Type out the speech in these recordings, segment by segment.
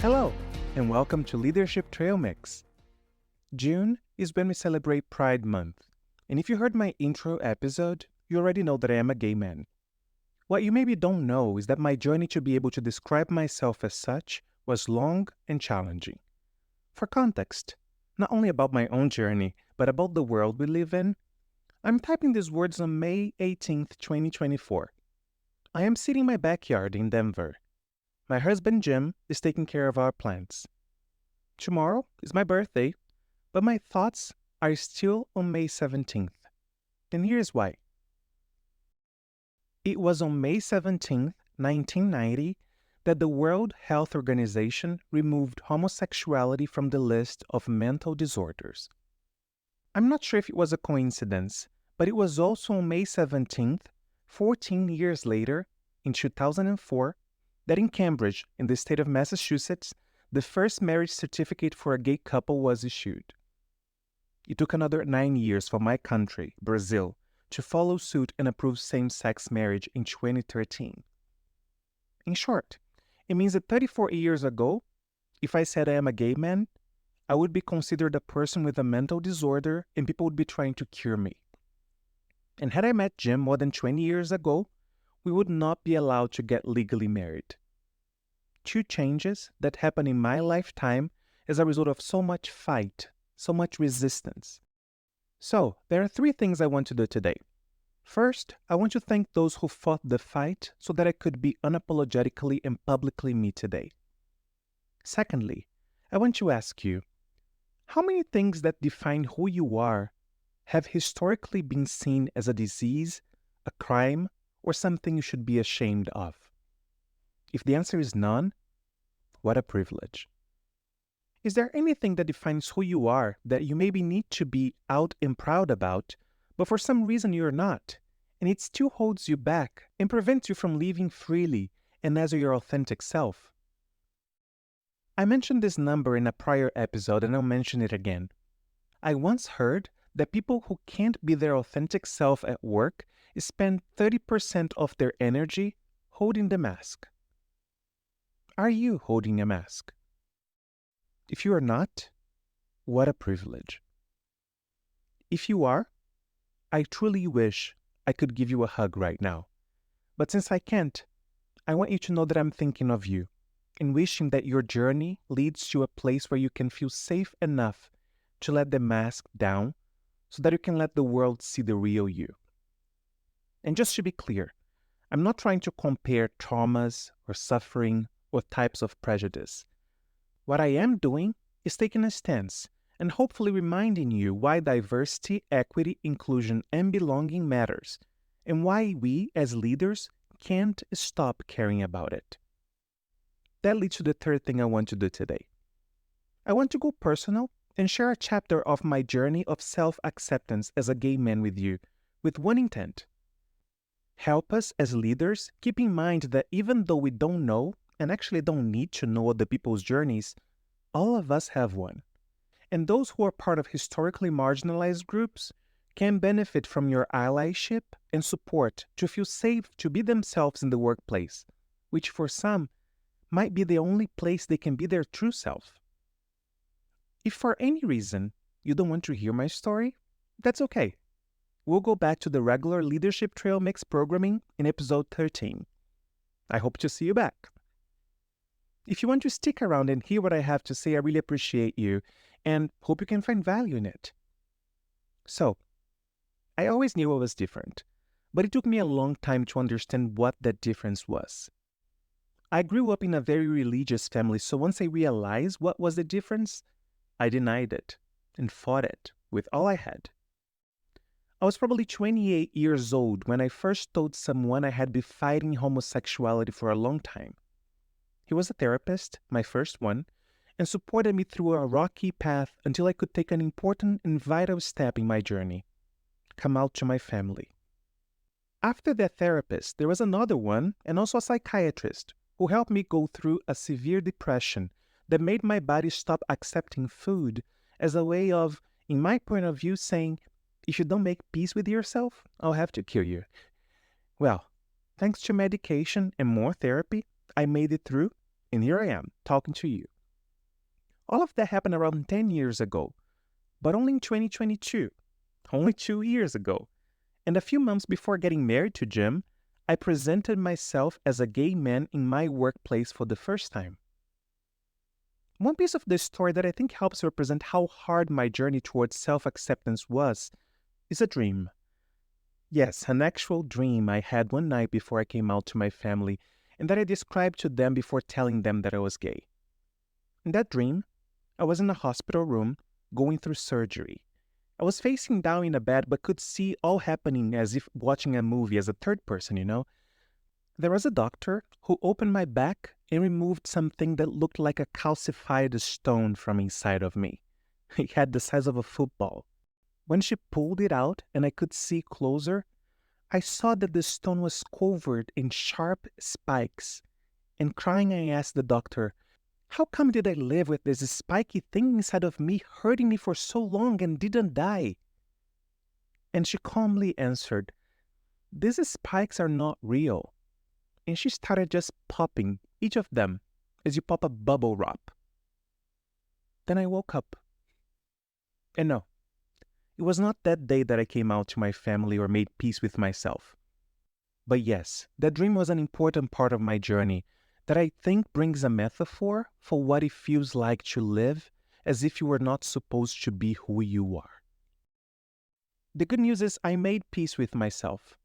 Hello, and welcome to Leadership Trail Mix. June is when we celebrate Pride Month, and if you heard my intro episode, you already know that I am a gay man. What you maybe don't know is that my journey to be able to describe myself as such was long and challenging. For context, not only about my own journey, but about the world we live in, I'm typing these words on May 18th, 2024. I am sitting in my backyard in Denver. My husband Jim is taking care of our plants. Tomorrow is my birthday, but my thoughts are still on May 17th. And here's why. It was on May 17th, 1990, that the World Health Organization removed homosexuality from the list of mental disorders. I'm not sure if it was a coincidence, but it was also on May 17th, 14 years later, in 2004, that in Cambridge, in the state of Massachusetts, the first marriage certificate for a gay couple was issued. It took another 9 years for my country, Brazil, to follow suit and approve same-sex marriage in 2013. In short, it means that 34 years ago, if I said I am a gay man, I would be considered a person with a mental disorder and people would be trying to cure me. And had I met Jim more than 20 years ago, we would not be allowed to get legally married. Two changes that happened in my lifetime as a result of so much fight, so much resistance. So, there are three things I want to do today. First, I want to thank those who fought the fight so that I could be unapologetically and publicly me today. Secondly, I want to ask you, how many things that define who you are have historically been seen as a disease, a crime, or something you should be ashamed of? If the answer is none, what a privilege. Is there anything that defines who you are that you maybe need to be out and proud about, but for some reason you're not, and it still holds you back and prevents you from living freely and as your authentic self? I mentioned this number in a prior episode and I'll mention it again. I once heard that people who can't be their authentic self at work spend 30% of their energy holding the mask. Are you holding a mask? If you are not, what a privilege. If you are, I truly wish I could give you a hug right now. But since I can't, I want you to know that I'm thinking of you and wishing that your journey leads to a place where you can feel safe enough to let the mask down so that you can let the world see the real you. And just to be clear, I'm not trying to compare traumas or suffering or types of prejudice. What I am doing is taking a stance and hopefully reminding you why diversity, equity, inclusion, and belonging matters, and why we as leaders can't stop caring about it. That leads to the third thing I want to do today. I want to go personal and share a chapter of my journey of self-acceptance as a gay man with you, with one intent. Help us as leaders keep in mind that even though we don't know and actually don't need to know other people's journeys, all of us have one. And those who are part of historically marginalized groups can benefit from your allyship and support to feel safe to be themselves in the workplace, which for some might be the only place they can be their true self. If for any reason you don't want to hear my story, that's okay. We'll go back to the regular Leadership Trail Mix programming in episode 13. I hope to see you back. If you want to stick around and hear what I have to say, I really appreciate you and hope you can find value in it. So, I always knew I was different, but it took me a long time to understand what that difference was. I grew up in a very religious family, so once I realized what was the difference, I denied it and fought it with all I had. I was probably 28 years old when I first told someone I had been fighting homosexuality for a long time. He was a therapist, my first one, and supported me through a rocky path until I could take an important and vital step in my journey: come out to my family. After that therapist, there was another one, and also a psychiatrist, who helped me go through a severe depression that made my body stop accepting food as a way of, in my point of view, saying, if you don't make peace with yourself, I'll have to kill you. Well, thanks to medication and more therapy, I made it through, And here I am, talking to you. All of that happened around 10 years ago, but only in 2022, only 2 years ago. And a few months before getting married to Jim, I presented myself as a gay man in my workplace for the first time. One piece of this story that I think helps represent how hard my journey towards self-acceptance was is a dream. Yes, an actual dream I had one night before I came out to my family and that I described to them before telling them that I was gay. In that dream, I was in a hospital room going through surgery. I was facing down in a bed but could see all happening as if watching a movie as a third person, There was a doctor who opened my back and removed something that looked like a calcified stone from inside of me. It had the size of a football. When she pulled it out and I could see closer, I saw that the stone was covered in sharp spikes. And crying, I asked the doctor, how come did I live with this spiky thing inside of me hurting me for so long and didn't die? And she calmly answered, these spikes are not real. And she started just popping, each of them, as you pop a bubble wrap. Then I woke up. And no, it was not that day that I came out to my family or made peace with myself. But yes, that dream was an important part of my journey that I think brings a metaphor for what it feels like to live as if you were not supposed to be who you are. The good news is I made peace with myself.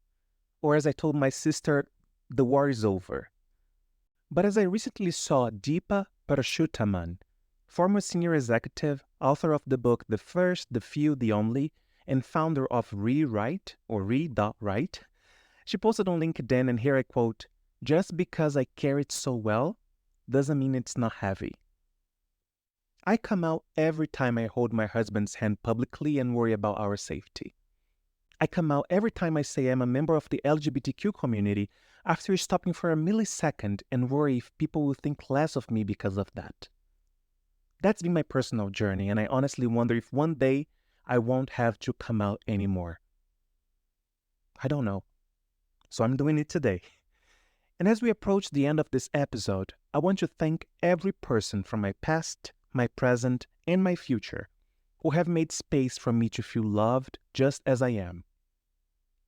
Or as I told my sister, the war is over. But as I recently saw Deepa Parashutaman, former senior executive, author of the book The First, The Few, The Only, and founder of Rewrite, or Re.Write, she posted on LinkedIn, and here I quote, just because I carry it so well, doesn't mean it's not heavy. I come out every time I hold my husband's hand publicly and worry about our safety. I come out every time I say I'm a member of the LGBTQ community after stopping for a millisecond and worry if people will think less of me because of that. That's been my personal journey, and I honestly wonder if one day I won't have to come out anymore. I don't know. So I'm doing it today. And as we approach the end of this episode, I want to thank every person from my past, my present, and my future who have made space for me to feel loved just as I am.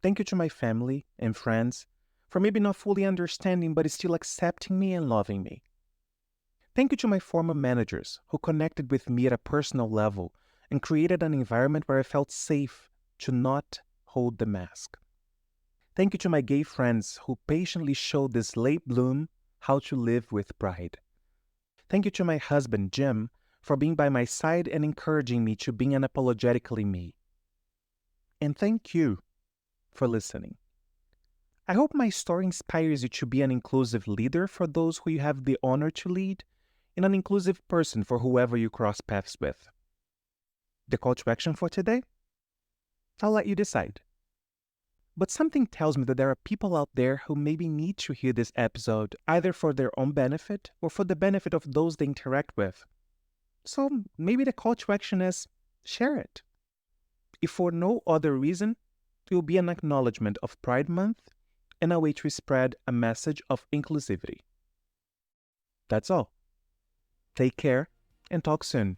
Thank you to my family and friends for maybe not fully understanding but still accepting me and loving me. Thank you to my former managers who connected with me at a personal level and created an environment where I felt safe to not hold the mask. Thank you to my gay friends who patiently showed this late bloom how to live with pride. Thank you to my husband, Jim, for being by my side and encouraging me to be unapologetically me. And thank you for listening. I hope my story inspires you to be an inclusive leader for those who you have the honor to lead, and an inclusive person for whoever you cross paths with. The call to action for today? I'll let you decide. But something tells me that there are people out there who maybe need to hear this episode either for their own benefit or for the benefit of those they interact with. So maybe the call to action is share it. If for no other reason, it will be an acknowledgement of Pride Month and a way to spread a message of inclusivity. That's all. Take care and talk soon.